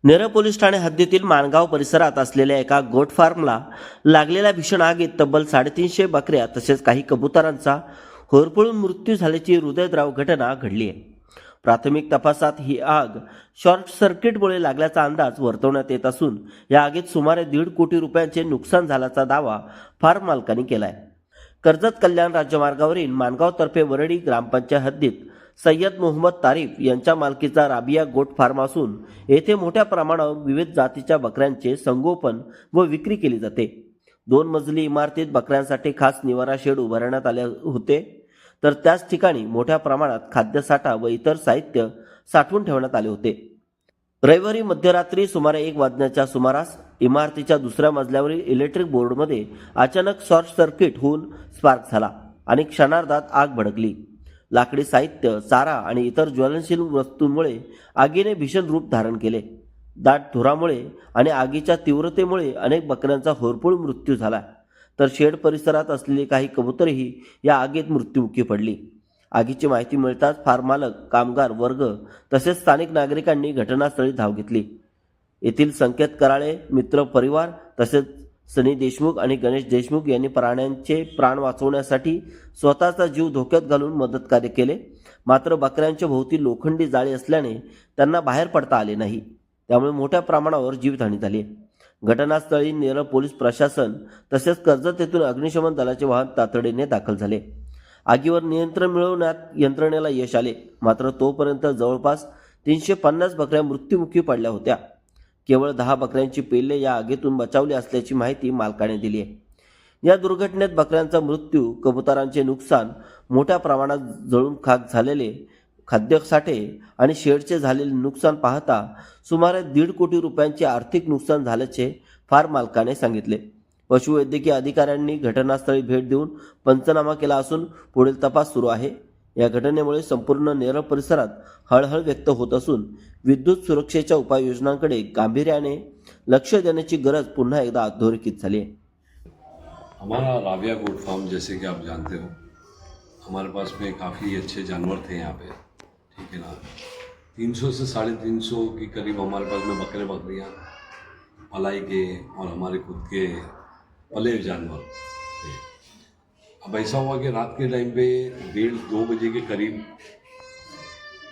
Neral police Thane हद्दीतील माणगाव परिसरात असलेल्या एका गोट फार्मला लागलेल्या भीषण आगीत तब्बल 350 बकऱ्या तसेच काही कबुतरांचा होरपळून मृत्यू झाल्याची हृदयद्रावक घटना घडली आहे. प्राथमिक तपासात ही आग शॉर्ट सर्किटमुळे लागल्याचा अंदाज वर्तवण्यात येत असून या आगीत सुमारे 1.5 कोटी रुपयांचे नुकसान झाल्याचा दावा फार्म मालकांनी केला आहे. कर्जत कल्याण राज्यमार्गावरील माणगाव तर्फे वरडी ग्रामपंचायत हद्दीत सय्यद मोहम्मद तारिफ यांच्या मालकीचा राबिया गोट फार्म असून येथे मोठ्या प्रमाणावर विविध जातीच्या बकऱ्यांचे संगोपन व विक्री केली जाते. 2 मजली इमारतीत बकऱ्यांसाठी खास निवारा शेड उभारण्यात आले होते, तर त्याच ठिकाणी मोठ्या प्रमाणात खाद्यसाठा व इतर साहित्य साठवून ठेवण्यात आले होते. रविवारी मध्यरात्री सुमारे 1 वाजण्याच्या सुमारास इमारतीच्या दुसऱ्या मजल्यावरील इलेक्ट्रिक बोर्डमध्ये अचानक शॉर्ट सर्किट होऊन स्पार्क झाला आणि क्षणार्धात आग भडकली. लाकडी साहित्य, चारा आणि इतर ज्वलनशील वस्तूंमुळे आगीने भीषण रूप धारण केले. दाट धुरामुळे आणि आगीच्या तीव्रतेमुळे अनेक बकऱ्यांचा होरपळून मृत्यू झाला, तर शेड परिसरात असलेली काही कबुतरेही या आगीत मृत्युमुखी पडली. आगीची माहिती मिळताच फार्म मालक, कामगार वर्ग तसेच स्थानिक नागरिकांनी घटनास्थळी धाव घेतली. येथील संकेत कराळे मित्र परिवार तसेच सनी देशमुख आणि गणेश देशमुख यांनी प्राण्यांचे प्राण वाचवण्यासाठी स्वतःचा जीव धोक्यात घालून मदत कार्य केले. मात्र बकऱ्यांच्या भोवती लोखंडी जाळी असल्याने त्यांना बाहेर पडता आले नाही, त्यामुळे मोठ्या प्रमाणावर जीवितहानी झाली. घटनास्थळी नेरळ पोलीस प्रशासन तसेच कर्जत येथून अग्निशमन दलाचे वाहन तातडीने दाखल झाले. आगीवर नियंत्रण मिळवण्यात यंत्रणेला यश आले, मात्र तोपर्यंत जवळपास 350 बकऱ्या मृत्युमुखी पडल्या होत्या. केवळ 10 बकऱ्यांची पिल्ले या आगीतून बचावली असल्याची माहिती मालकाने दिली आहे. या दुर्घटनेत बकऱ्यांचा मृत्यू, कबुतरांचे नुकसान, मोठ्या प्रमाणात जळून खाक झालेले खाद्यसाठे आणि शेडचे झालेले नुकसान पाहता सुमारे 1.5 कोटी रुपयांचे आर्थिक नुकसान झाल्याचे फार्म मालकाने सांगितले. पशुवैद्यकीय अधिकाऱ्यांनी घटनास्थळी भेट देऊन पंचनामा केला असून पुढील तपास सुरू आहे. या घटनेमुळे संपूर्ण नेरळ परिसरात हळहळ व्यक्त होत असून विद्युत सुरक्षेच्या उपाययोजनांकडे गांभीर्याने लक्ष देण्याची गरज पुन्हा एकदा अधोरेखित झाली आहे. हमारा राबिया गोट फार्म, जैसे कि आप जानते हो, हमारे पास में काफ़ी अच्छे जानवर थे यहाँ पे, ठीक है ना। 300 से 350 के करीब हमारे पास में बकरे बकरियाँ पलाई के और हमारे खुद के पले जानवर थे। अब ऐसा हुआ कि रात के टाइम पे 1:30-2 बजे के करीब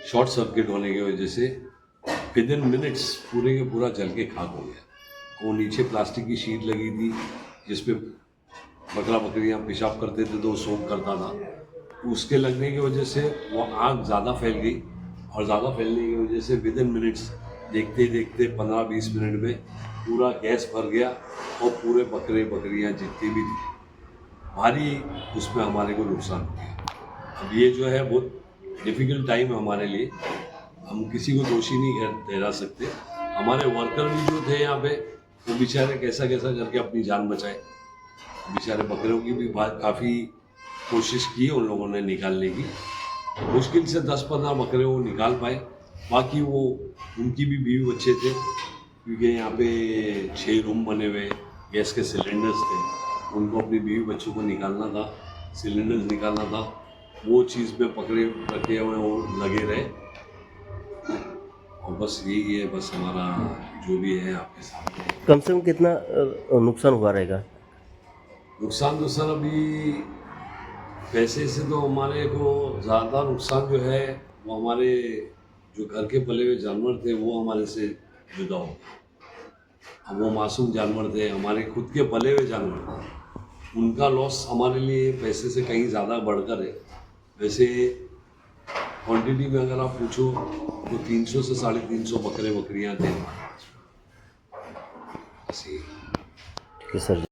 शॉर्ट सर्किट होने की वजह से विदिन मिनट्स पूरे के पूरा जल के खाक हो गया। वो नीचे प्लास्टिक की शीट लगी थी जिस पे बकरा बकरियाँ पेशाब करते थे तो सोख करता था। उसके लगने की वजह से वो आग ज़्यादा फैल गई और ज़्यादा फैलने की वजह से विदिन मिनट्स, देखते देखते 15-20 मिनट में पूरा गैस भर गया और पूरे बकरे बकरियाँ जितनी भी थी भारी उसमें हमारे को नुकसान हो गया। अब ये जो है बहुत डिफ़िकल्ट टाइम है हमारे लिए, हम किसी को दोषी नहीं ठहरा सकते। हमारे वर्कर भी जो थे यहाँ पे वो बेचारे कैसा कैसा करके अपनी जान बचाए। बेचारे बकरों की भी काफ़ी कोशिश की उन लोगों ने निकालने की, मुश्किल से 10-15 बकरे वो निकाल पाए। बाकी वो उनकी भी बीवी बच्चे थे, क्योंकि यहाँ पे 6 रूम बने हुए, गैस के सिलेंडर्स थे, उनको अपनी बीवी बच्चों को निकालना था, सिलेंडर्स निकालना था, वो चीज़ में पकड़े रखे हुए वो लगे रहे। और बस यही है, बस हमारा जो भी है आपके सामने। कम से कम कितना नुकसान हुआ रहेगा? नुकसान तो सर अभी पैसे से तो हमारे को ज़्यादा नुकसान जो है वो हमारे जो घर के पले हुए जानवर थे वो हमारे से जुदा हो। अब वो मासूम जानवर थे, हमारे खुद के पले हुए जानवर थे, उनका लॉस हमारे लिए पैसे से कहीं ज़्यादा बढ़कर है। वैसे क्वांटिटी में अगर आप पूछो तो 300 से 350 बकरे बकरियाँ थे हमारे पास। ठीक है सर।